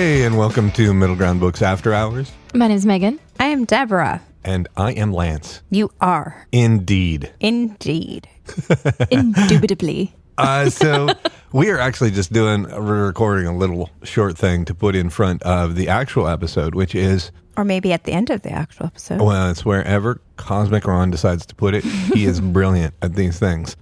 Hey, and welcome to Middle Ground Books After Hours. My name is Megan. I am Deborah. And I am Lance. You are. Indeed. Indubitably. So we are actually just recording a little short thing to put in front of the actual episode, which is... Or maybe at the end of the actual episode. Well, it's wherever Cosmic Ron decides to put it. He is brilliant at these things.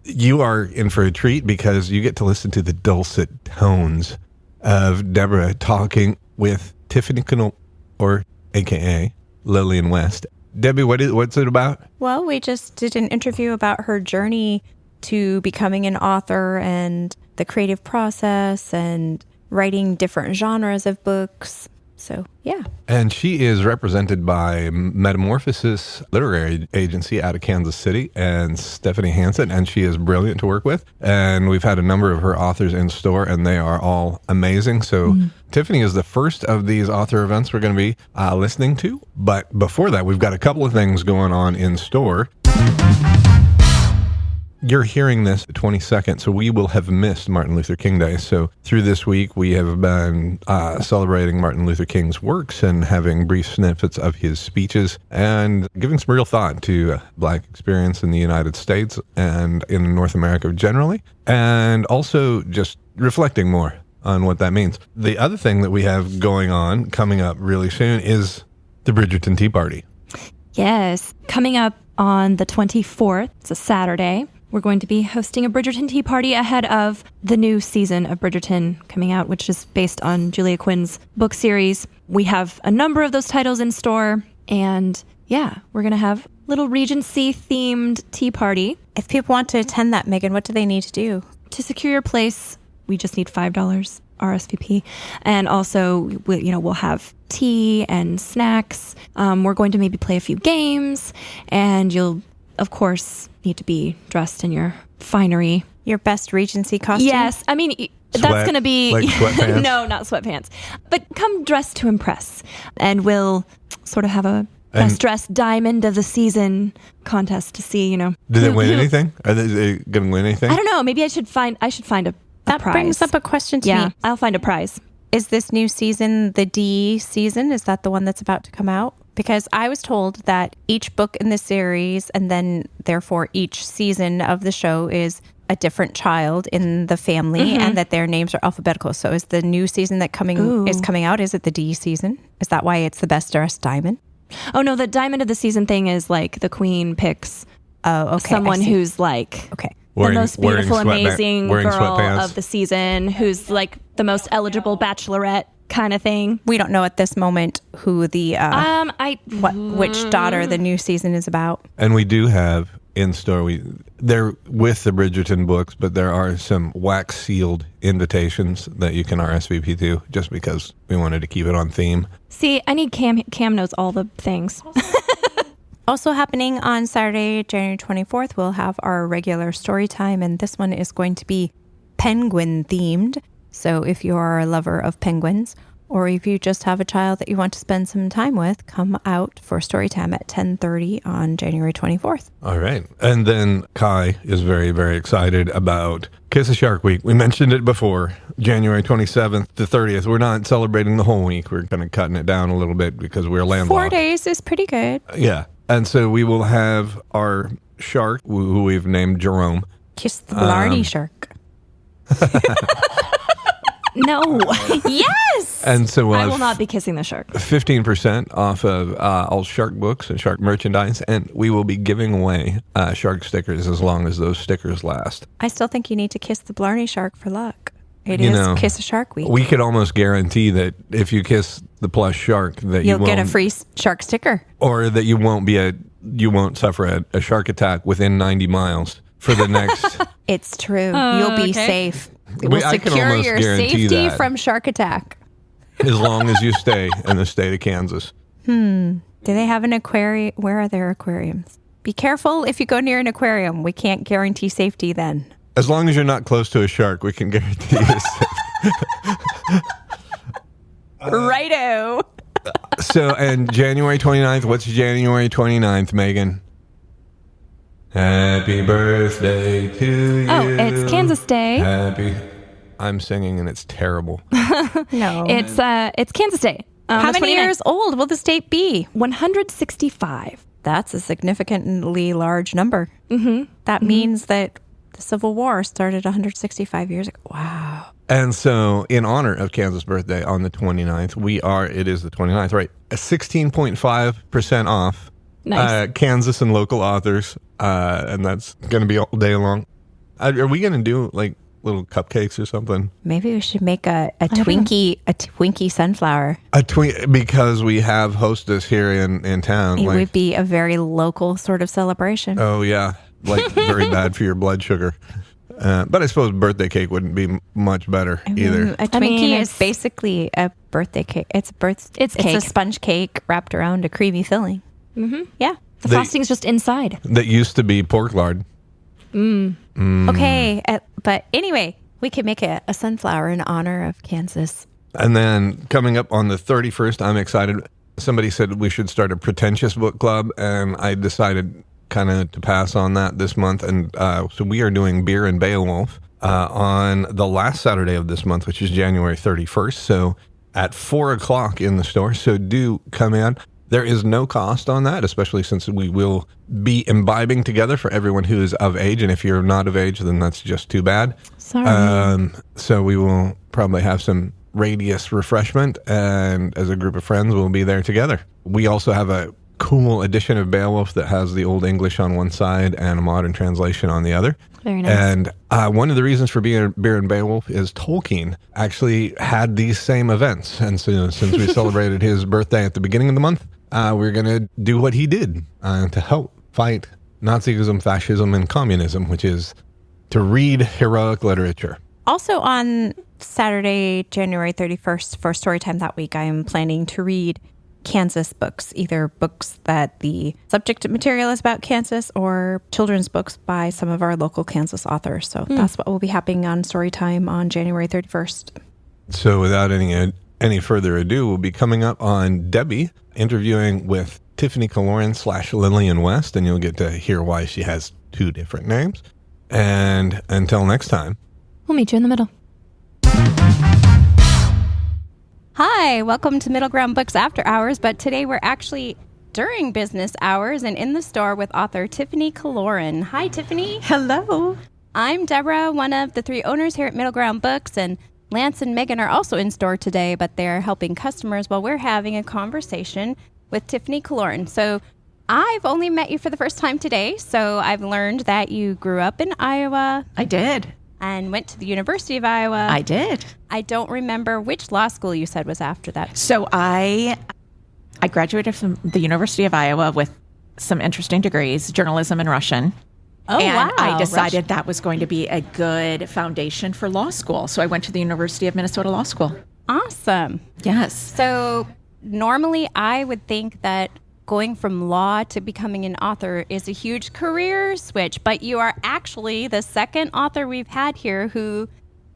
You are in for a treat because you get to listen to the dulcet tones of Deborah talking with Tiffany Killoren, or a.k.a. Lillian West. Debbie, what's it about? Well, we just did an interview about her journey to becoming an author and the creative process and writing different genres of books. So, yeah. And she is represented by Metamorphosis Literary Agency out of Kansas City and Stephanie Hansen, and she is brilliant to work with. And we've had a number of her authors in store, and they are all amazing. So Tiffany is the first of these author events we're going to be listening to. But before that, we've got a couple of things going on in store. You're hearing this the 22nd, so we will have missed Martin Luther King Day. So through this week, we have been celebrating Martin Luther King's works and having brief snippets of his speeches and giving some real thought to Black experience in the United States and in North America generally, and also just reflecting more on what that means. The other thing that we have going on coming up really soon is the Bridgerton Tea Party. Yes. Coming up on the 24th, it's a Saturday. We're going to be hosting a Bridgerton Tea Party ahead of the new season of Bridgerton coming out, which is based on Julia Quinn's book series. We have a number of those titles in store, and yeah, we're going to have a little Regency-themed tea party. If people want to attend that, Megan, what do they need to do? To secure your place, we just need $5 RSVP, and also we'll have tea and snacks. We're going to maybe play a few games, and you'll, of course, need to be dressed in your finery. Your best Regency costume? Yes. I mean, that's going to be... Like sweatpants? No, not sweatpants. But come dressed to impress. And we'll sort of have a best dressed diamond of the season contest to see, Do they win anything? Are they going to win anything? I don't know. Maybe I should find a prize. That brings up a question to me. Yeah, I'll find a prize. Is this new season the D season? Is that the one that's about to come out? Because I was told that each book in the series and then therefore each season of the show is a different child in the family and that their names are alphabetical. So is the new season that is coming out, is it the D season? Is that why it's the best dressed diamond? Oh, no, the diamond of the season thing is like the queen picks someone who's like the most beautiful, amazing girl of the season, who's like the most eligible bachelorette kind of thing. We don't know at this moment who the which daughter the new season is about. And we do have in store, they're with the Bridgerton books, but there are some wax sealed invitations that you can RSVP to, just because we wanted to keep it on theme. See, I need Cam knows all the things. Also happening on Saturday, January 24th, we'll have our regular story time, and this one is going to be penguin themed. So if you are a lover of penguins, or if you just have a child that you want to spend some time with, come out for story time at 10:30 on January 24th. All right. And then Kai is very, very excited about Kiss a Shark Week. We mentioned it before, January 27th to 30th. We're not celebrating the whole week. We're kind of cutting it down a little bit because we're landlocked. 4 days is pretty good. Yeah. And so we will have our shark, who we've named Jerome. Kiss the Blarney shark. No. Yes. And so I will not be kissing the shark. 15% off of all shark books and shark merchandise, and we will be giving away shark stickers as long as those stickers last. I still think you need to kiss the Blarney shark for luck. It is Kiss a Shark Week. We could almost guarantee that if you kiss the plush shark, that you'll get a free shark sticker, or that you won't suffer a shark attack within 90 miles for the next. It's true. You'll be safe. It will secure your safety from shark attack. As long as you stay in the state of Kansas. Do they have an aquarium? Where are their aquariums? Be careful if you go near an aquarium. We can't guarantee safety then. As long as you're not close to a shark, we can guarantee you safety. Righto. So, and January 29th, what's January 29th, Megan? Happy birthday to you. Oh, it's Kansas Day. I'm singing and it's terrible. No. It's Kansas Day. How many years old will this date be? 165. That's a significantly large number. Mm-hmm. That means that the Civil War started 165 years ago. Wow. And so, in honor of Kansas' birthday on the 29th, it is the 29th, right? 16.5% off. Nice. Kansas and local authors. And that's going to be all day long. Are we going to do like little cupcakes or something? Maybe we should make a Twinkie sunflower. Because we have Hostess here in town. It would be a very local sort of celebration. Oh, yeah. Like very bad for your blood sugar. But I suppose birthday cake wouldn't be much better either. A Twinkie is basically a birthday cake. It's cake. a sponge cake wrapped around a creamy filling. Mm-hmm. Yeah. The frosting's just inside. That used to be pork lard. Okay. But anyway, we could make a sunflower in honor of Kansas. And then coming up on the 31st, I'm excited. Somebody said we should start a pretentious book club, and I decided kind of to pass on that this month. And so we are doing Beer and Beowulf on the last Saturday of this month, which is January 31st. So at 4 o'clock in the store. So do come in. There is no cost on that, especially since we will be imbibing together for everyone who is of age. And if you're not of age, then that's just too bad. Sorry. So we will probably have some radius refreshment. And as a group of friends, we'll be there together. We also have a cool edition of Beowulf that has the Old English on one side and a modern translation on the other. Very nice. And one of the reasons for Beer and Beowulf is Tolkien actually had these same events. And so since we celebrated his birthday at the beginning of the month, we're going to do what he did to help fight Nazism, fascism, and communism, which is to read heroic literature. Also on Saturday, January 31st, for Storytime that week, I am planning to read Kansas books, either books that the subject material is about Kansas or children's books by some of our local Kansas authors. So that's what will be happening on Storytime on January 31st. So without any further ado, we'll be coming up on Debbie interviewing with Tiffany Killoren / Lillian West, and you'll get to hear why she has two different names. And until next time, we'll meet you in the middle. Hi, welcome to Middle Ground Books After Hours, but today we're actually during business hours and in the store with author Tiffany Killoren. Hi, Tiffany. Hello. I'm Deborah, one of the 3 owners here at Middle Ground Books, and Lance and Megan are also in store today, but they're helping customers while we're having a conversation with Tiffany Killoren. So I've only met you for the first time today, so I've learned that you grew up in Iowa. I did. And went to the University of Iowa. I did. I don't remember which law school you said was after that. So I graduated from the University of Iowa with some interesting degrees, journalism and Russian. Oh, and wow. I decided that was going to be a good foundation for law school. So I went to the University of Minnesota Law School. Awesome. Yes. So normally I would think that going from law to becoming an author is a huge career switch, but you are actually the second author we've had here who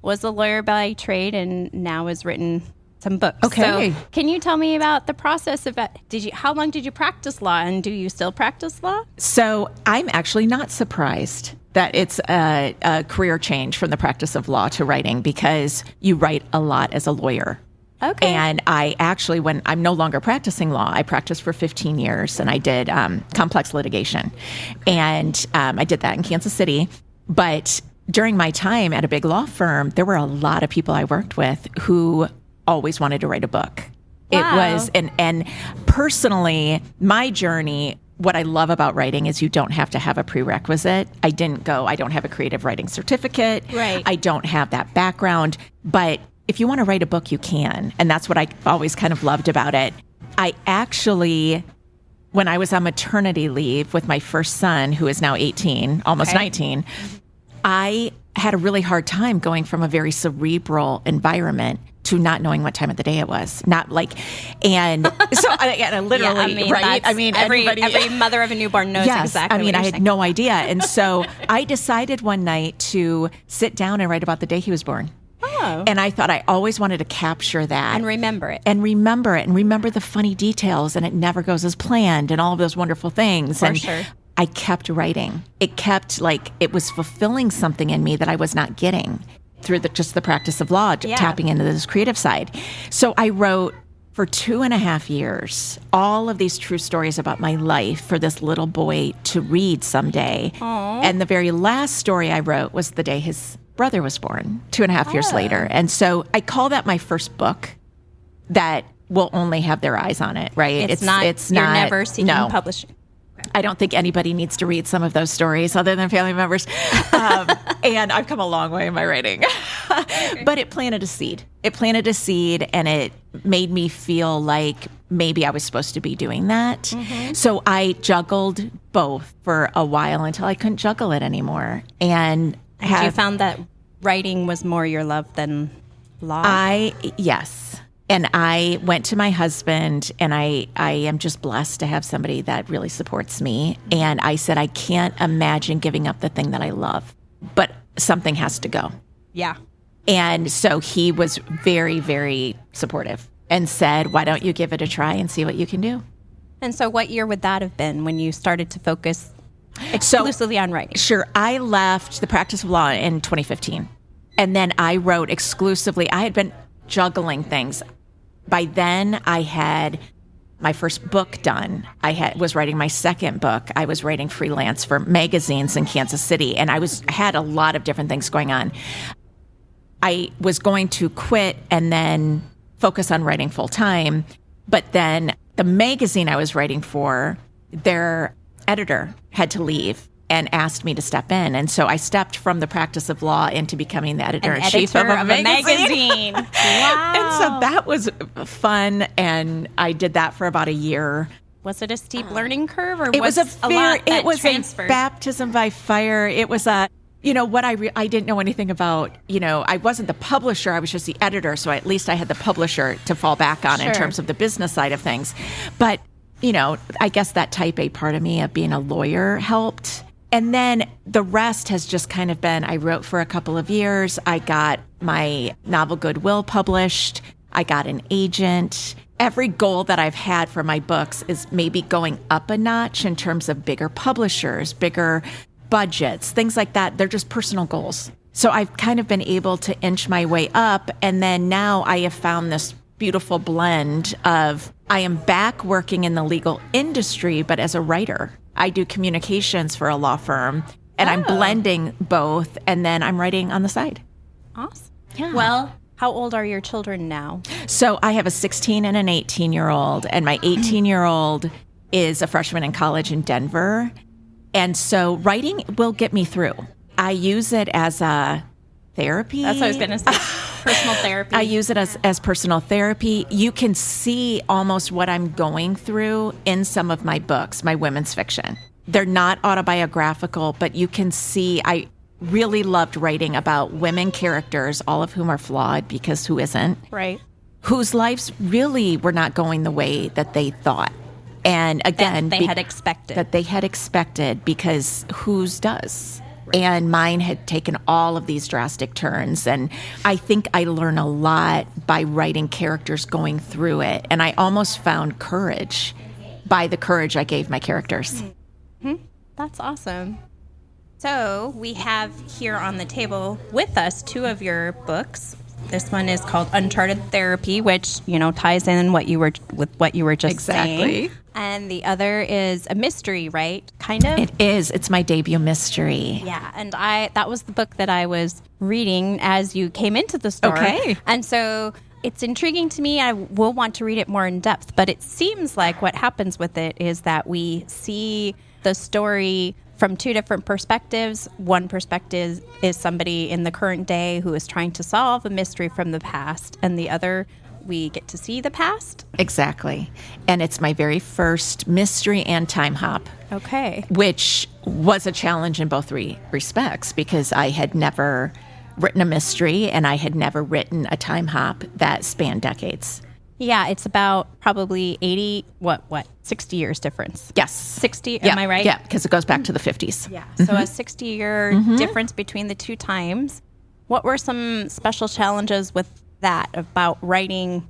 was a lawyer by trade and now has written some books. Okay. So can you tell me about the process of that? How long did you practice law, and do you still practice law? So I'm actually not surprised that it's a career change from the practice of law to writing, because you write a lot as a lawyer. Okay. And I actually, when I'm no longer practicing law, I practiced for 15 years and I did complex litigation. And I did that in Kansas City. But during my time at a big law firm, there were a lot of people I worked with who always wanted to write a book. Wow. It was, and personally, my journey, what I love about writing is you don't have to have a prerequisite. I don't have a creative writing certificate. Right. I don't have that background, but if you want to write a book, you can. And that's what I always kind of loved about it. I actually, when I was on maternity leave with my first son, who is now 18, almost 19, I had a really hard time going from a very cerebral environment to not knowing what time of the day it was. Not like, and so I literally, right? I mean, every mother of a newborn knows exactly. I mean, I had no idea. And so I decided one night to sit down and write about the day he was born. Oh. And I thought I always wanted to capture that. And remember it. And remember the funny details, and it never goes as planned and all of those wonderful things. For and sure. I kept writing. It kept it was fulfilling something in me that I was not getting through just the practice of law, tapping into this creative side. So I wrote for 2.5 years all of these true stories about my life for this little boy to read someday. Aww. And the very last story I wrote was the day his brother was born, 2.5 years later. And so I call that my first book that will only have their eyes on it, right? It's not, you're never seeking publishing. I don't think anybody needs to read some of those stories other than family members. And I've come a long way in my writing. But it planted a seed. It planted a seed, and it made me feel like maybe I was supposed to be doing that. Mm-hmm. So I juggled both for a while until I couldn't juggle it anymore. And you found that writing was more your love than law? Yes. And I went to my husband, and I am just blessed to have somebody that really supports me. And I said, I can't imagine giving up the thing that I love, but something has to go. Yeah. And so he was very, very supportive and said, why don't you give it a try and see what you can do? And so what year would that have been when you started to focus exclusively on writing? Sure. I left the practice of law in 2015. And then I wrote exclusively. I had been juggling things. By then, I had my first book done. I was writing my second book. I was writing freelance for magazines in Kansas City, and I had a lot of different things going on. I was going to quit and then focus on writing full time, but then the magazine I was writing for, their editor had to leave and asked me to step in. And so I stepped from the practice of law into becoming the editor-in-chief of a magazine. Wow. And so that was fun, and I did that for about a year. Was it a steep learning curve, or it was a transferred? Baptism by fire. It was I didn't know anything about, I wasn't the publisher, I was just the editor, so at least I had the publisher to fall back on in terms of the business side of things. But, I guess that type A part of me of being a lawyer helped. And then the rest has just kind of been, I wrote for a couple of years. I got my novel Goodwill published. I got an agent. Every goal that I've had for my books is maybe going up a notch in terms of bigger publishers, bigger budgets, things like that. They're just personal goals. So I've kind of been able to inch my way up. And then now I have found this beautiful blend of, I am back working in the legal industry, but as a writer. I do communications for a law firm, and I'm blending both, and then I'm writing on the side. Awesome. Yeah. Well, how old are your children now? So I have a 16 and an 18-year-old, and my 18-year-old is a freshman in college in Denver. And so writing will get me through. I use it as a therapy. That's what I was going to say. Personal therapy. I use it as personal therapy. You can see almost what I'm going through in some of my books, my women's fiction. They're not autobiographical, but you can see I really loved writing about women characters, all of whom are flawed, because who isn't? Right. Whose lives really were not going the way that they thought. And again, that they had expected. Because whose does? And mine had taken all of these drastic turns. And I think I learn a lot by writing characters going through it. And I almost found courage by the courage I gave my characters. Mm-hmm. That's awesome. So we have here on the table with us 2 of your books. This one is called Uncharted Therapy, which, ties in with what you were just saying. And the other is a mystery, right? Kind of? It is. It's my debut mystery. Yeah. And that was the book that I was reading as you came into the store. Okay. And so it's intriguing to me. I will want to read it more in depth, but it seems like what happens with it is that we see the story from 2 different perspectives. One perspective is somebody in the current day who is trying to solve a mystery from the past, and the other, we get to see the past. Exactly. And it's my very first mystery and time hop. Okay. Which was a challenge in both respects, because I had never written a mystery and I had never written a time hop that spanned decades. Yeah, it's about probably 60 years difference. Yes. 60, am I right? Yeah, because it goes back to the 50s. Yeah, so a 60-year difference between the 2 times. What were some special challenges with that about writing,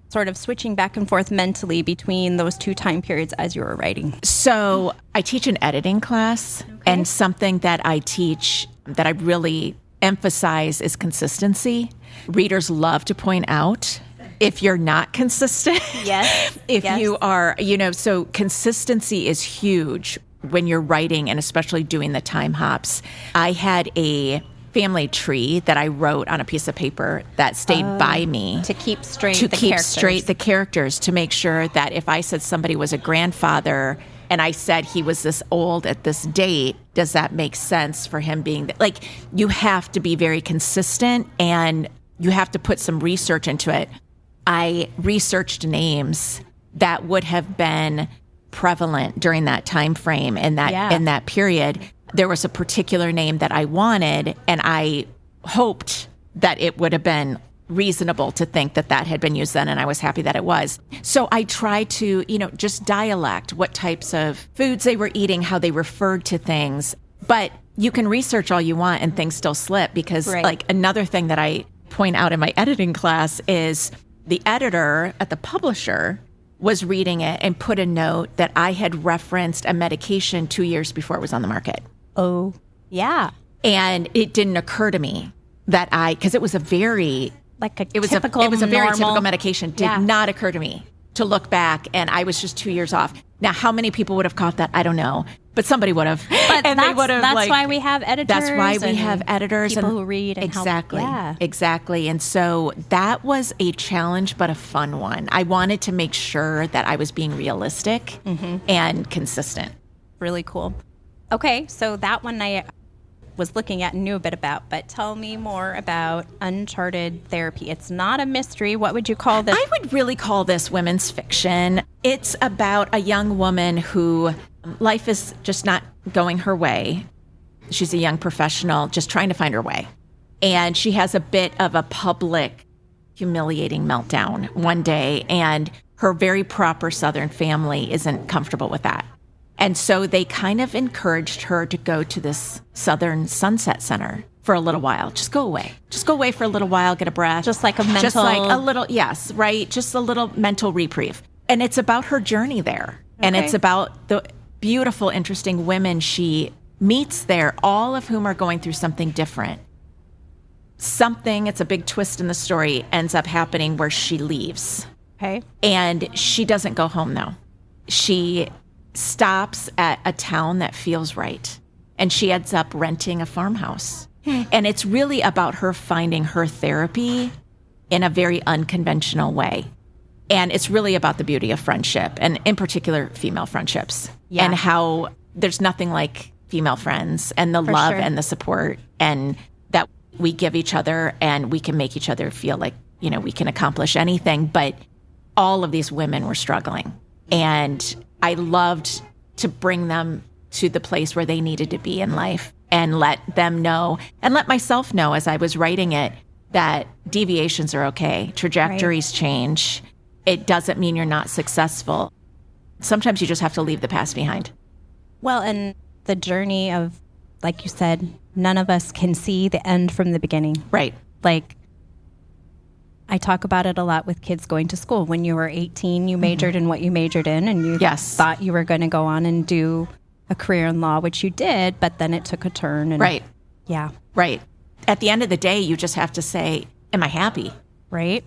sort of switching back and forth mentally between those 2 time periods as you were writing? So I teach an editing class, and something that I teach that I really emphasize is consistency. Readers love to point out if you're not consistent. Yes. If you are, so consistency is huge when you're writing and especially doing the time hops. I had a family tree that I wrote on a piece of paper that stayed by me. To keep straight the characters, to make sure that if I said somebody was a grandfather and I said he was this old at this date, does that make sense for him being like, you have to be very consistent and you have to put some research into it. I researched names that would have been prevalent during that time frame in that period. There was a particular name that I wanted, and I hoped that it would have been reasonable to think that that had been used then, and I was happy that it was. So I tried to, just dialect what types of foods they were eating, how they referred to things. But you can research all you want and things still slip, because like another thing that I point out in my editing class is the editor at the publisher was reading it and put a note that I had referenced a medication 2 years before it was on the market. Oh, yeah. And it didn't occur to me that because it was a very it was a very typical medication. Did not occur to me to look back, and I was just 2 years off. Now, how many people would have caught that? I don't know, but somebody would have. But and that's why we have editors. That's why we have editors, people who read and exactly, help. Yeah. Exactly. And so that was a challenge, but a fun one. I wanted to make sure that I was being realistic and consistent. Really cool. Okay, so that one I was looking at and knew a bit about, but tell me more about Uncharted Therapy. It's not a mystery. What would you call this? I would really call this women's fiction. It's about a young woman who life is just not going her way. She's a young professional just trying to find her way. And she has a bit of a public humiliating meltdown one day, and her very proper Southern family isn't comfortable with that. And so they kind of encouraged her to go to this Southern Sunset Center for a little while. Just go away. Just go away for a little while, get a breath. Just like a mental... Just like a little, yes, right? Just a little mental reprieve. And it's about her journey there. Okay. And it's about the beautiful, interesting women she meets there, all of whom are going through something different. It's a big twist in the story, ends up happening where she leaves. Okay. And she doesn't go home, though. She stops at a town that feels right, and she ends up renting a farmhouse. And it's really about her finding her therapy in a very unconventional way. And it's really about the beauty of friendship, and in particular female friendships, and how there's nothing like female friends and the love and the support, and that we give each other, and we can make each other feel like, we can accomplish anything. But all of these women were struggling, and I loved to bring them to the place where they needed to be in life and let them know, and let myself know as I was writing it, that deviations are okay. Trajectories change. It doesn't mean you're not successful. Sometimes you just have to leave the past behind. Well, and the journey of, like you said, none of us can see the end from the beginning. Right. Like, I talk about it a lot with kids going to school. When you were 18, you majored in what you majored in, and you thought you were going to go on and do a career in law, which you did, but then it took a turn. And, right. Yeah. Right. At the end of the day, you just have to say, am I happy? Right.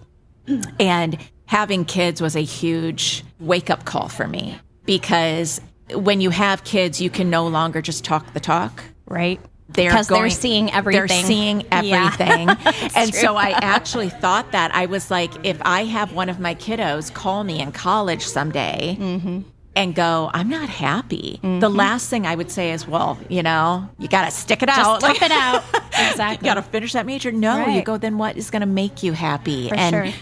And having kids was a huge wake-up call for me, because when you have kids, you can no longer just talk the talk. Right. Because they're seeing everything. They're seeing everything. Yeah. And so I actually thought that. I was like, if I have one of my kiddos call me in college someday and go, I'm not happy, the last thing I would say is, well, you got to stick it out. Just tough it out. Exactly. You got to finish that major. No, you go, then what is going to make you happy? For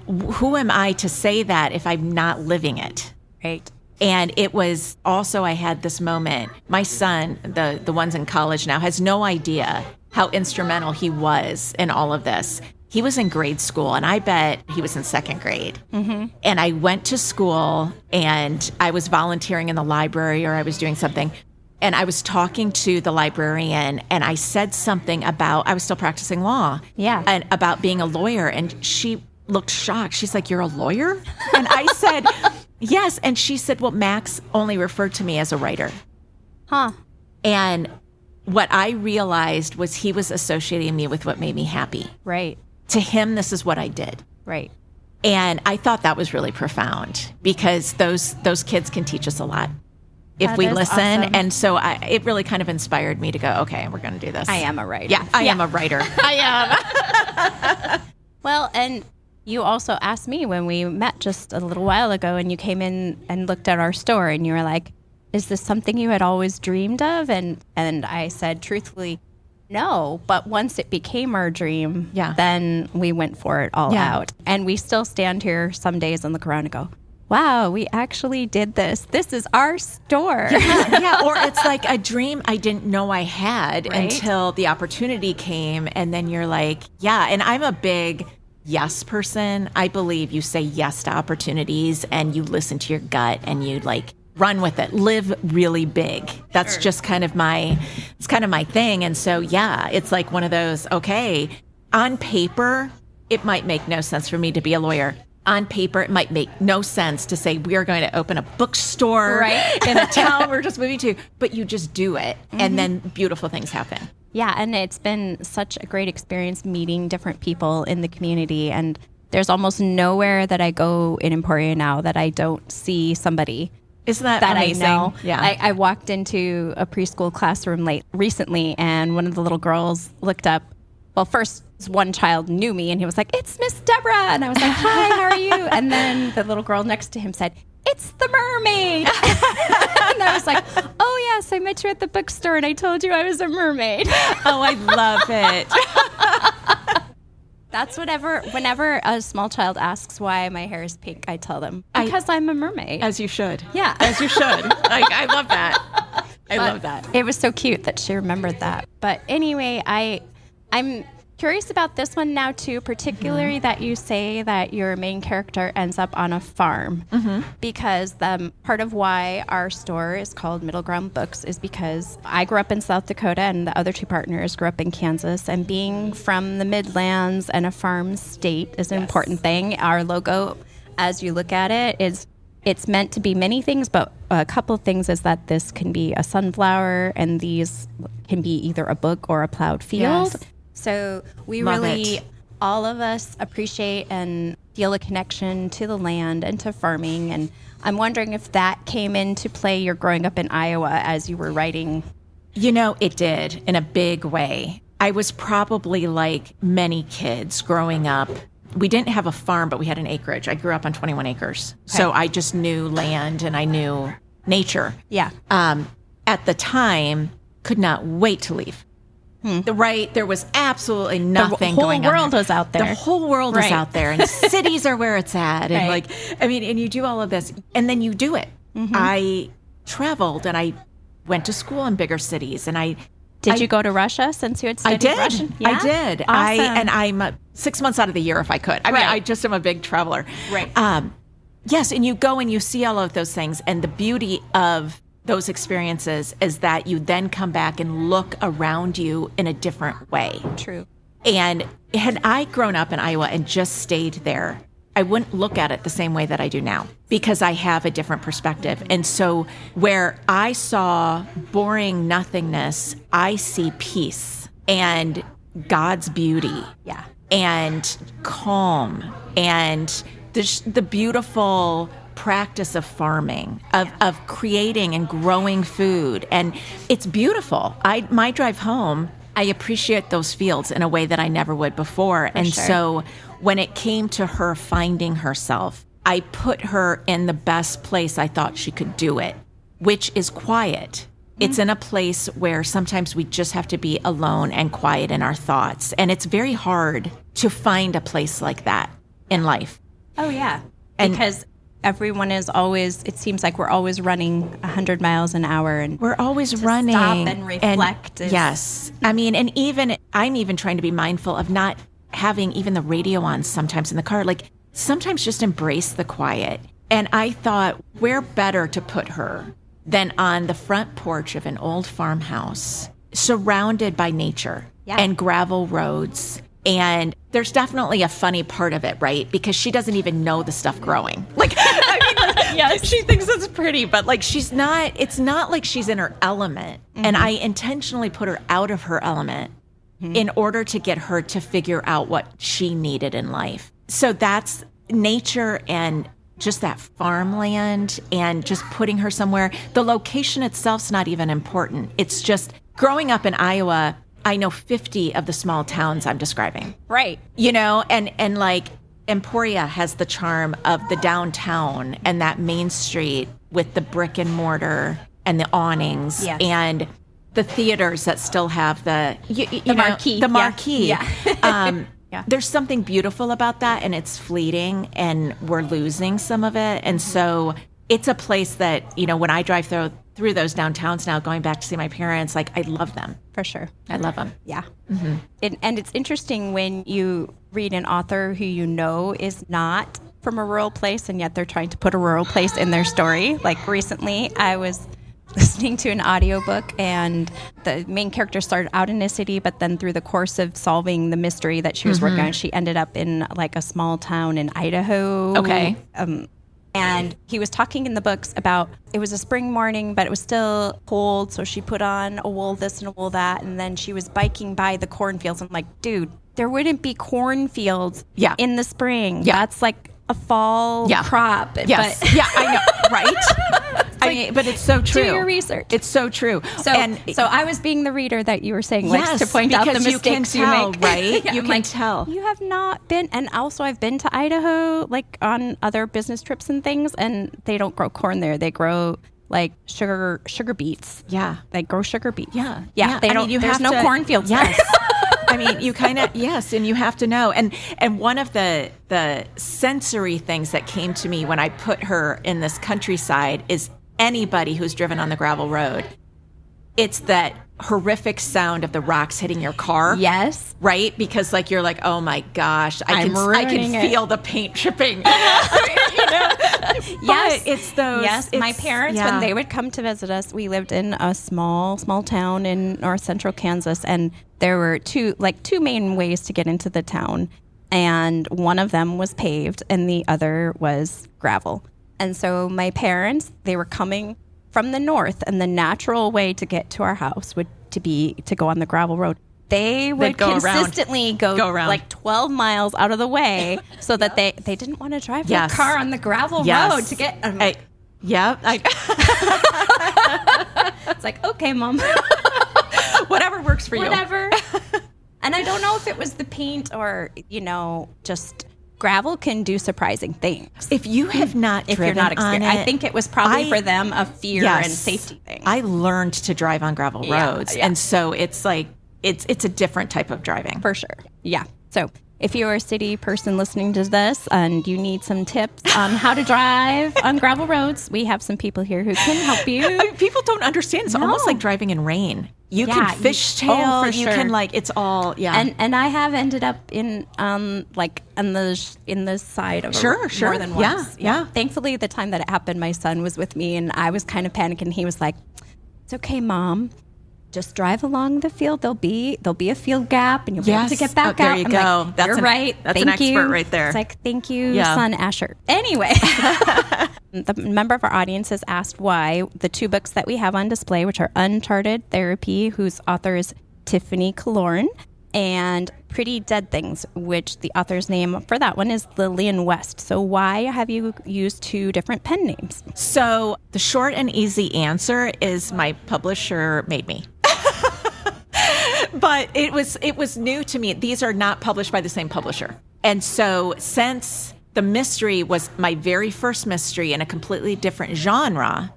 who am I to say that if I'm not living it? Right. And it was also, I had this moment. My son, the ones in college now, has no idea how instrumental he was in all of this. He was in grade school, and I bet he was in second grade. And I went to school, and I was volunteering in the library, or I was doing something. And I was talking to the librarian, and I said something about, I was still practicing law. Yeah. And about being a lawyer. And she looked shocked. She's like, you're a lawyer? And I said... Yes. And she said, well, Max only referred to me as a writer. Huh. And what I realized was he was associating me with what made me happy. Right. To him, this is what I did. Right. And I thought that was really profound because those kids can teach us a lot if we listen. Awesome. And so it really kind of inspired me to go, okay, we're going to do this. I am a writer. Yeah, I am a writer. I am. Well, and you also asked me when we met just a little while ago, and you came in and looked at our store, and you were like, is this something you had always dreamed of? And I said, truthfully, no. But once it became our dream, then we went for it all out. And we still stand here some days and look around and go, wow, we actually did this. This is our store. Yeah. Or it's like a dream I didn't know I had until the opportunity came. And then you're like, yeah. And I'm a big yes person. I believe you say yes to opportunities and you listen to your gut and you like run with it, live really big. That's just kind of my thing. And so, yeah, it's like one of those, okay, on paper, it might make no sense for me to be a lawyer. On paper, it might make no sense to say we are going to open a bookstore in a town we're just moving to, but you just do it. And then beautiful things happen. Yeah. And it's been such a great experience meeting different people in the community. And there's almost nowhere that I go in Emporia now that I don't see somebody. Isn't that amazing? I know. Yeah. I walked into a preschool classroom recently, and one of the little girls looked up. Well, first, one child knew me, and he was like, "It's Miss Deborah." And I was like, "Hi, how are you?" And then the little girl next to him said, "It's the mermaid." And I was like, "Oh, yes, I met you at the bookstore, and I told you I was a mermaid." Oh, I love it. That's whenever a small child asks why my hair is pink, I tell them, because I'm a mermaid. As you should. Yeah. As you should. I love that. I love that. It was so cute that she remembered that. But anyway, I'm curious about this one now, too, particularly that you say that your main character ends up on a farm. Because part of why our store is called Middle Ground Books is because I grew up in South Dakota and the other two partners grew up in Kansas. And being from the Midlands and a farm state is an important thing. Our logo, as you look at it, it's meant to be many things, but a couple of things is that this can be a sunflower and these can be either a book or a plowed field. Yes. So we Love really, it. all of us appreciate and feel a connection to the land and to farming. And I'm wondering if that came into play, you're growing up in Iowa as you were writing. You know, it did in a big way. I was probably like many kids growing up. We didn't have a farm, but we had an acreage. I grew up on 21 acres. Okay. So I just knew land and I knew nature. Yeah. At the time, could not wait to leave. There was absolutely nothing going on. The whole world was out there. The whole world was out there, and cities are where it's at. And and you do all of this, and then you do it. I traveled, and I went to school in bigger cities, and Did you go to Russia since you had studied Russian? Yeah? I did. Awesome. I'm 6 months out of the year if I could. I mean, I just am a big traveler. Right. Yes, and you go and you see all of those things, and the beauty of those experiences is that you then come back and look around you in a different way. True. And had I grown up in Iowa and just stayed there, I wouldn't look at it the same way that I do now because I have a different perspective. And so where I saw boring nothingness, I see peace and God's beauty. Yeah. And calm and the beautiful practice of farming, of creating and growing food. And it's beautiful. My drive home, I appreciate those fields in a way that I never would before. So when it came to her finding herself, I put her in the best place I thought she could do it, which is quiet. It's in a place where sometimes we just have to be alone and quiet in our thoughts. And it's very hard to find a place like that in life. Oh, yeah. Because everyone is always, it seems like we're always running 100 miles an hour. And we're always running. Stop and reflect. Yes. I mean, and I'm even trying to be mindful of not having even the radio on sometimes in the car. Like sometimes just embrace the quiet. And I thought, where better to put her than on the front porch of an old farmhouse, surrounded by nature and gravel roads. And there's definitely a funny part of it, right? Because she doesn't even know the stuff growing. Like, I mean, Yes. She thinks it's pretty, but like it's not like she's in her element. And I intentionally put her out of her element in order to get her to figure out what she needed in life. So that's nature and just that farmland and just putting her somewhere. The location itself's not even important. It's just growing up in Iowa, I know 50 of the small towns I'm describing. Right. You know, and like Emporia has the charm of the downtown and that main street with the brick and mortar and the awnings and the theaters that still have the marquee. The marquee. Yeah. There's something beautiful about that, and it's fleeting, and we're losing some of it. And so it's a place that, you know, when I drive through those downtowns now, going back to see my parents, like, I love them. For sure. I love them. Yeah. And it's interesting when you read an author who you know is not from a rural place, and yet they're trying to put a rural place in their story. Like recently, I was listening to an audiobook, and the main character started out in a city, but then through the course of solving the mystery that she was working on, she ended up in like a small town in Idaho. Okay. And he was talking in the books about, it was a spring morning, but it was still cold, so she put on a wool this and a wool that, and then she was biking by the cornfields. I'm like, dude, there wouldn't be cornfields in the spring. That's like a fall crop. Yes. But I know. Right? I mean, but it's so true. Do your research. It's so true. So I was being the reader that you were saying, likes to point out the mistakes you make. Right? You I'm can tell. You have not been, and also I've been to Idaho, like on other business trips and things, and they don't grow corn there. They grow like sugar beets. Yeah. They grow sugar beets. Yeah. They don't. There's no cornfields. Yes. I mean, you kind of, and you have to know. And one of the sensory things that came to me when I put her in this countryside is anybody who's driven on the gravel road. It's that horrific sound of the rocks hitting your car. Yes. Right? Because like you're like, oh my gosh, I can feel the paint chipping. Yes. But it's those. Yes. My parents, when they would come to visit us, we lived in a small town in north central Kansas, and there were two main ways to get into the town. And one of them was paved and the other was gravel. And so my parents, they were coming from the north, and the natural way to get to our house would be to go on the gravel road. They would consistently go around like 12 miles out of the way so that they didn't want to drive their car on the gravel road to get. It's like, okay, Mom. Whatever works for you. Whatever. And I don't know if it was the paint or, just gravel can do surprising things. If you have not if you're not experienced, I think it was probably for them a fear and safety thing. I learned to drive on gravel roads. And so it's like, it's a different type of driving. For sure. Yeah. So if you're a city person listening to this and you need some tips on how to drive on gravel roads, we have some people here who can help you. I mean, people don't understand. It's almost like driving in rain. You can fishtail. You can it's all, And I have ended up in in the side of more than once. Yeah. Thankfully, the time that it happened, my son was with me, and I was kind of panicking. He was like, "It's okay, Mom. Just drive along the field. There'll be a field gap, and you'll be able to get back out." There you go. Like, you're right. That's an expert right there. It's like, thank you, son Asher. Anyway, the member of our audience has asked why the two books that we have on display, which are Uncharted Therapy, whose author is Tiffany Killoren, and Pretty Dead Things, which the author's name for that one is Lillian West. So why have you used two different pen names? So the short and easy answer is my publisher made me. But it was new to me. These are not published by the same publisher. And so since the mystery was my very first mystery in a completely different genre,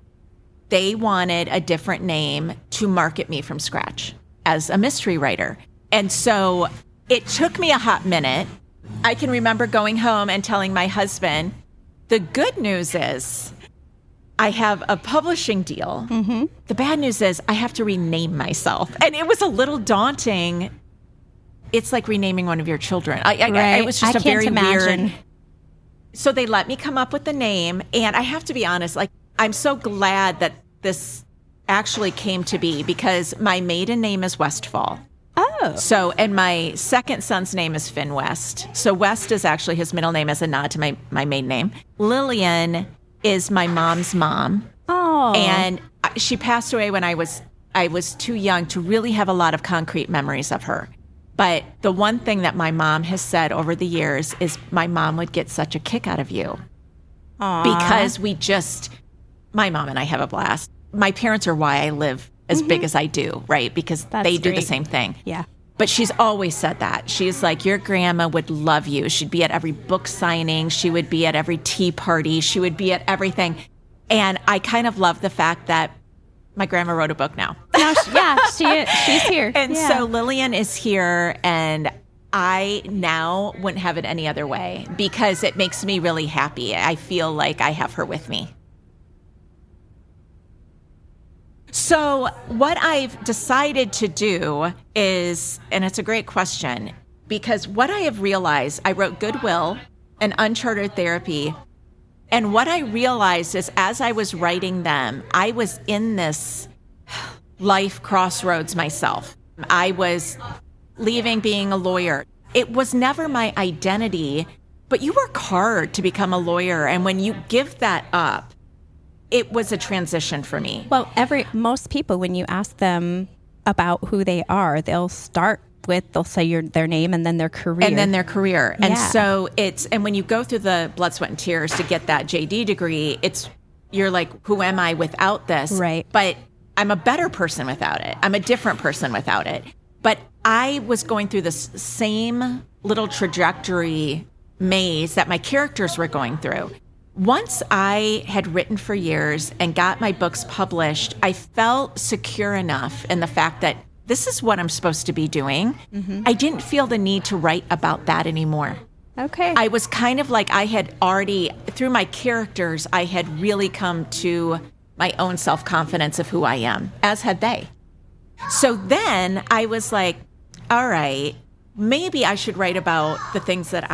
they wanted a different name to market me from scratch as a mystery writer. And so it took me a hot minute. I can remember going home and telling my husband, the good news is I have a publishing deal. Mm-hmm. The bad news is I have to rename myself. And it was a little daunting. It's like renaming one of your children. It was just weird. So they let me come up with the name. And I have to be honest, I'm so glad that this actually came to be because my maiden name is Westfall. Oh. So, and my second son's name is Finn West. So West is actually his middle name as a nod to my maiden name. Lillian is my mom's mom. Oh. And she passed away when I was too young to really have a lot of concrete memories of her. But the one thing that my mom has said over the years is my mom would get such a kick out of you. Aww. Because my mom and I have a blast. My parents are why I live as big as I do, right? Because they do the same thing. Yeah. But she's always said that. She's like, your grandma would love you. She'd be at every book signing. She would be at every tea party. She would be at everything. And I kind of love the fact that my grandma wrote a book now. She's here. And so Lillian is here, and I now wouldn't have it any other way because it makes me really happy. I feel like I have her with me. So what I've decided to do is, and it's a great question, because what I have realized, I wrote Goodwill and Uncharted Therapy. And what I realized is as I was writing them, I was in this life crossroads myself. I was leaving being a lawyer. It was never my identity, but you work hard to become a lawyer. And when you give that up, it was a transition for me. Well, most people, when you ask them about who they are, they'll say their name and then their career. And so and when you go through the blood, sweat, and tears to get that JD degree, you're like, who am I without this? Right. But I'm a better person without it. I'm a different person without it. But I was going through this same little trajectory maze that my characters were going through. Once I had written for years and got my books published, I felt secure enough in the fact that this is what I'm supposed to be doing. Mm-hmm. I didn't feel the need to write about that anymore. Okay. I was kind of like I had already, through my characters, I had really come to my own self-confidence of who I am, as had they. So then I was like, all right, maybe I should write about the things that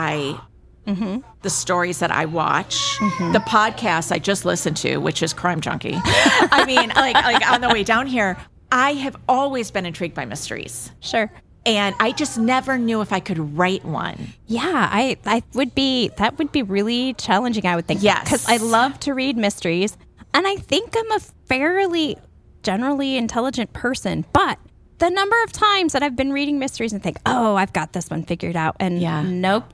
the stories that I watch, the podcast I just listened to, which is Crime Junkie. I mean, like on the way down here, I have always been intrigued by mysteries. Sure. And I just never knew if I could write one. Yeah, that would be really challenging, I would think. Yes. Because I love to read mysteries, and I think I'm a fairly generally intelligent person, but the number of times that I've been reading mysteries and think, oh, I've got this one figured out. And nope,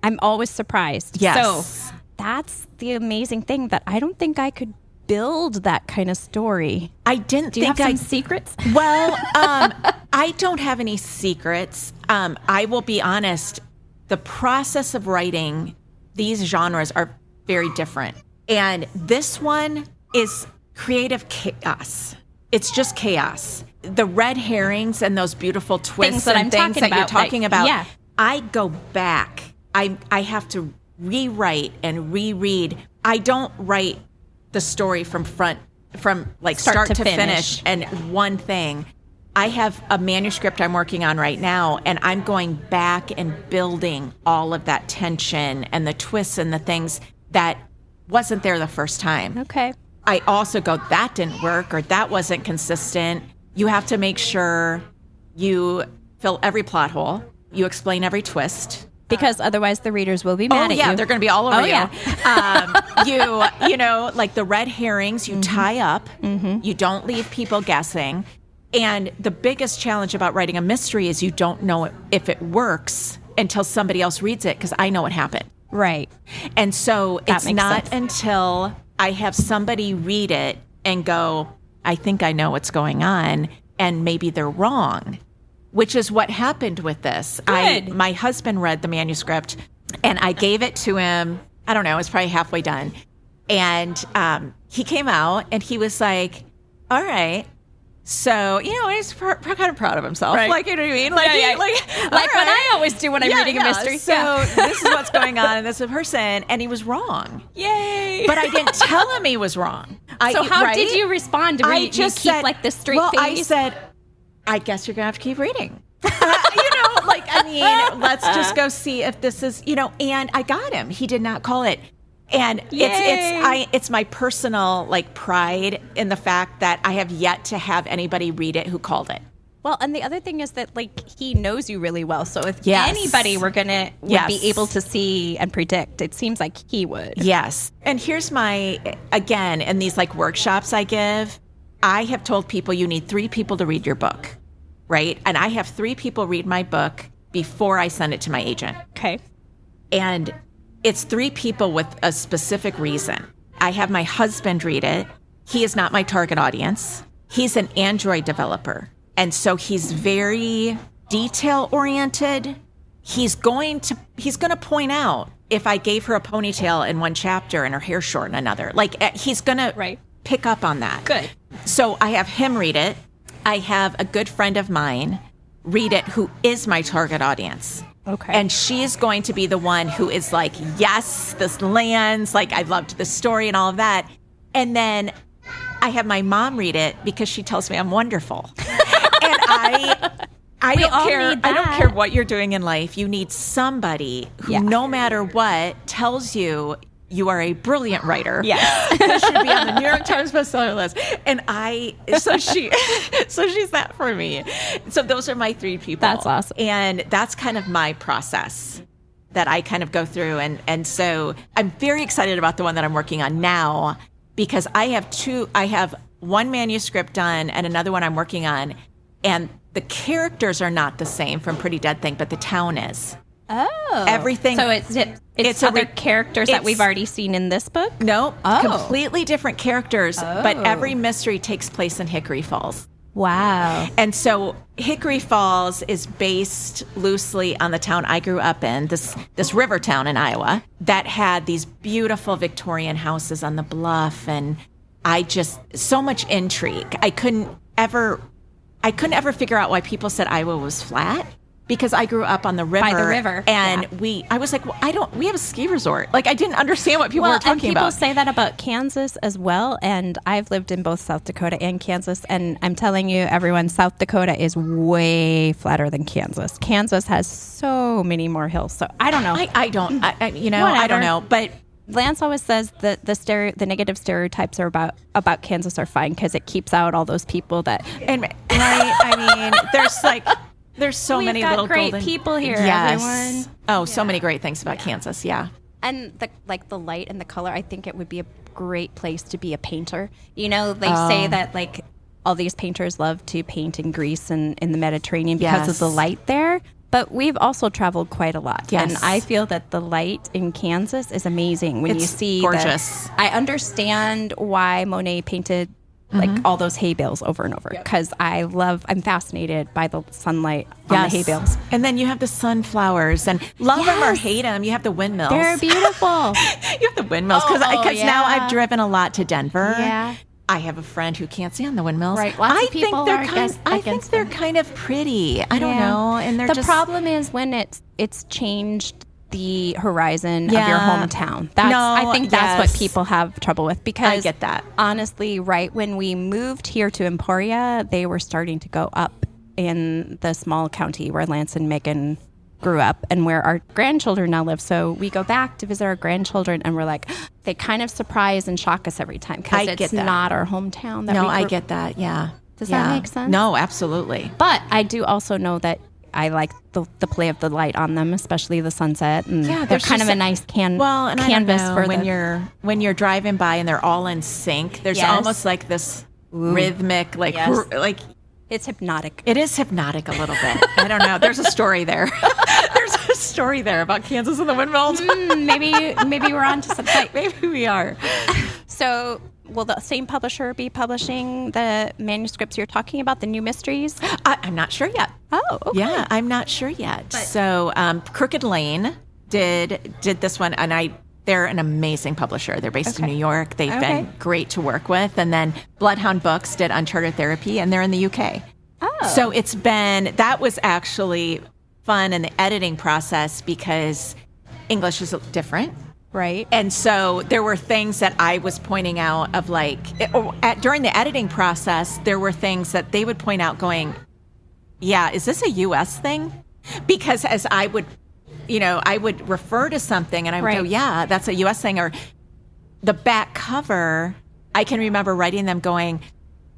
I'm always surprised. Yes. So that's the amazing thing, that I don't think I could build that kind of story. I didn't Do you think have some secrets? Well, I don't have any secrets. I will be honest. The process of writing these genres are very different. And this one is creative chaos. It's just chaos. The red herrings and those beautiful twists and things that you're talking about, I go back. I have to rewrite and reread. I don't write the story from start to finish and one thing. I have a manuscript I'm working on right now, and I'm going back and building all of that tension and the twists and the things that wasn't there the first time. Okay. I also go, that didn't work, or that wasn't consistent. You have to make sure you fill every plot hole. You explain every twist. Because otherwise the readers will be mad at you. Oh, yeah, they're going to be all over you. Yeah. You know, like the red herrings, you tie up. You don't leave people guessing. And the biggest challenge about writing a mystery is you don't know if it works until somebody else reads it, because I know what happened. Right. And so That it's makes not sense. until I have somebody read it and go, I think I know what's going on, and maybe they're wrong. Which is what happened with this. Good. My husband read the manuscript, and I gave it to him. I don't know, it was probably halfway done. And he came out, and he was like, all right. So, he's kind of proud of himself. Right. Like, you know what I mean? Like, Like what I always do when I'm reading a mystery. So this is what's going on, and this is a person, and he was wrong. Yay. But I didn't tell him he was wrong. So how did you respond? Were you just keep said, like the straight face? I said, I guess you're going to have to keep reading. Let's just go see if this is, and I got him. He did not call it. And it's my personal pride in the fact that I have yet to have anybody read it who called it. Well, and the other thing is that like he knows you really well. So if Yes. anybody would Yes. be able to see and predict, it seems like he would. Yes. And here's again, in these like workshops I give, I have told people you need 3 people to read your book, right? And I have 3 people read my book before I send it to my agent. Okay. And it's 3 people with a specific reason. I have my husband read it. He is not my target audience. He's an Android developer. And so he's very detail oriented. He's going to point out if I gave her a ponytail in one chapter and her hair short in another. Like he's going to pick up on that. Good. So I have him read it. I have a good friend of mine read it who is my target audience. Okay. And she is going to be the one who is like, yes, this lands. Like I loved the story and all of that. And then I have my mom read it because she tells me I'm wonderful. And I don't care. I don't care what you're doing in life. You need somebody who, no matter what, tells you you are a brilliant writer. Yes. This should be on the New York Times bestseller list. And so she's that for me. So those are my 3 people. That's awesome. And that's kind of my process that I kind of go through. And so I'm very excited about the one that I'm working on now because I have 1 manuscript done and another one I'm working on. And the characters are not the same from Pretty Dead Thing, but the town is. Oh. Everything. So it's other characters that we've already seen in this book? No, completely different characters, but every mystery takes place in Hickory Falls. Wow. And so Hickory Falls is based loosely on the town I grew up in, this river town in Iowa that had these beautiful Victorian houses on the bluff. And so much intrigue. I couldn't ever figure out why people said Iowa was flat. Because I grew up on the river. By the river. And I was like, well, we have a ski resort. Like, I didn't understand what people were talking about. People say that about Kansas as well. And I've lived in both South Dakota and Kansas. And I'm telling you, everyone, South Dakota is way flatter than Kansas. Kansas has so many more hills. So I don't know. I don't know. But Lance always says that the negative stereotypes are about Kansas are fine because it keeps out all those people that. And right, I mean, there's so many little great golden people here. Yes. Everyone. Oh, so many great things about Kansas. Yeah. And the light and the color, I think it would be a great place to be a painter. You know, they say that like all these painters love to paint in Greece and in the Mediterranean because of the light there. But we've also traveled quite a lot. Yes. And I feel that the light in Kansas is amazing when you see gorgeous. I understand why Monet painted like all those hay bales over and over because I'm fascinated by the sunlight on the hay bales. And then you have the sunflowers and love them or hate them. You have the windmills. They're beautiful. You have the windmills because now I've driven a lot to Denver. Yeah. I have a friend who can't stand the windmills. Right. Lots of people I think they're kind of pretty. I don't know. And the problem is when it's changed the horizon of your hometown. I think that's what people have trouble with because I get that. Honestly, right when we moved here to Emporia, they were starting to go up in the small county where Lance and Megan grew up and where our grandchildren now live. So we go back to visit our grandchildren and we're like, they kind of surprise and shock us every time because it's not our hometown. I get that. Yeah. Does that make sense? No, absolutely. But I do also know that I like the play of the light on them, especially the sunset. And they're kind of a nice canvas for when you're driving by and they're all in sync. There's almost like this rhythmic, like it's hypnotic. It is hypnotic a little bit. I don't know. There's a story there. There's a story there about Kansas and the windmills. Maybe we're on to something. Maybe we are. So will the same publisher be publishing the manuscripts you're talking about, the new mysteries? I'm not sure yet. Oh, okay. Yeah, I'm not sure yet. So Crooked Lane did this one, and they're an amazing publisher. They're based in New York. They've been great to work with. And then Bloodhound Books did Uncharted Therapy, and they're in the UK. Oh. So that was actually fun in the editing process because English is different. Right. And so there were things that I was pointing out of during the editing process, there were things that they would point out going, yeah, is this a US thing? Because as I would refer to something and I would go, yeah, that's a US thing. Or the back cover, I can remember writing them going,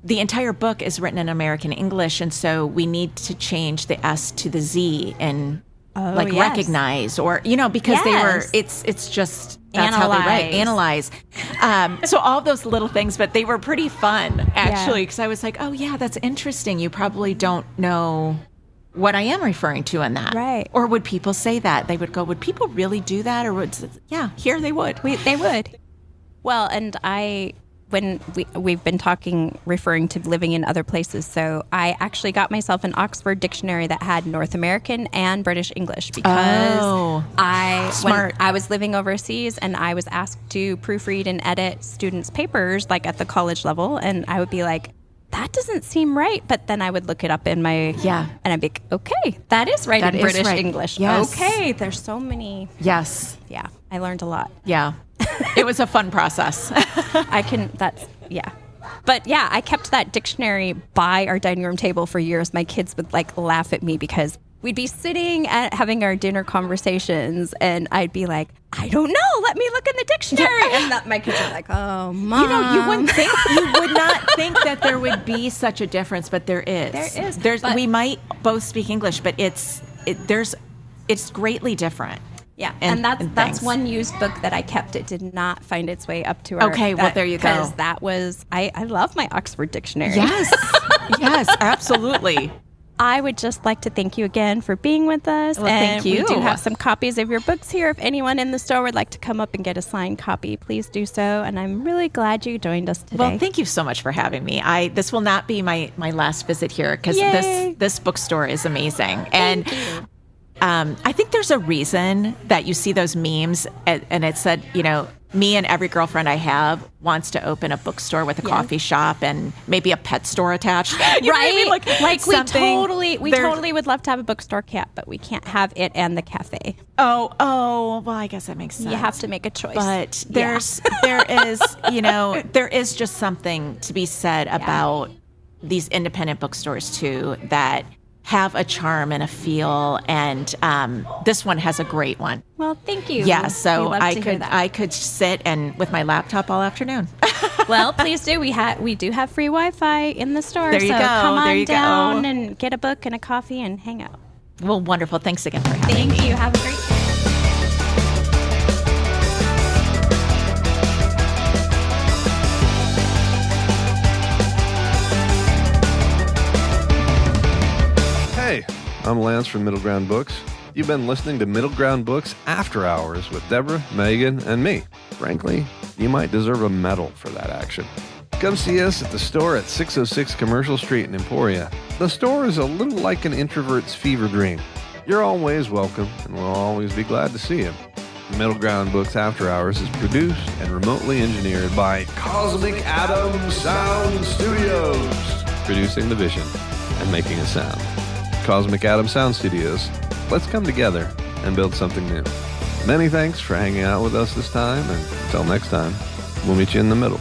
the entire book is written in American English, and so we need to change the S to the Z and recognize, or because they were. It's just that's how they write, analyze. So all those little things, but they were pretty fun actually, because I was like, oh yeah, that's interesting. You probably don't know what I am referring to in that, right? Or would people say that? They would go, would people really do that? Or here they would. They would. Well, and when we've been referring to living in other places. So I actually got myself an Oxford dictionary that had North American and British English because when I was living overseas and I was asked to proofread and edit students' papers, like at the college level, and I would be like, that doesn't seem right. But then I would look it up in my, and I'd be like, okay, that is right in British English. Yes. Okay, there's so many. Yes. Yeah, I learned a lot. Yeah. It was a fun process. But yeah, I kept that dictionary by our dining room table for years. My kids would laugh at me because we'd be sitting at having our dinner conversations and I'd be like, I don't know, let me look in the dictionary. And my kids are like, oh, Mom. You would not think that there would be such a difference, but there is. There is. We might both speak English, but it's greatly different. Yeah, and that's one used book that I kept. It did not find its way up to our... Okay, well, there you go. Because that was... I love my Oxford dictionary. Yes, yes, absolutely. I would just like to thank you again for being with us. Well, thank you. We do have some copies of your books here. If anyone in the store would like to come up and get a signed copy, please do so. And I'm really glad you joined us today. Well, thank you so much for having me. This will not be my last visit here because this bookstore is amazing. Thank you. I think there's a reason that you see those memes and it said, me and every girlfriend I have wants to open a bookstore with a coffee shop and maybe a pet store attached. Right? We totally would love to have a bookstore cat, but we can't have it and the cafe. Oh, well, I guess that makes sense. You have to make a choice. But there is just something to be said about these independent bookstores too, that have a charm and a feel, and this one has a great one. Well, thank you. Yeah, so I could sit and with my laptop all afternoon. Well, please do. We do have free Wi-Fi in the store. There you go. Come on down and get a book and a coffee and hang out. Well, wonderful. Thanks again for having me. Thank you. Have a great day. Hey, I'm Lance from Middle Ground Books. You've been listening to Middle Ground Books After Hours with Deborah, Megan, and me. Frankly, you might deserve a medal for that action. Come see us at the store at 606 Commercial Street in Emporia. The store is a little like an introvert's fever dream. You're always welcome, and we'll always be glad to see you. Middle Ground Books After Hours is produced and remotely engineered by Cosmic Atom Sound Studios, producing the vision and making a sound. Cosmic Atom Sound Studios. Let's come together and build something new. Many thanks for hanging out with us this time, and until next time, we'll meet you in the middle.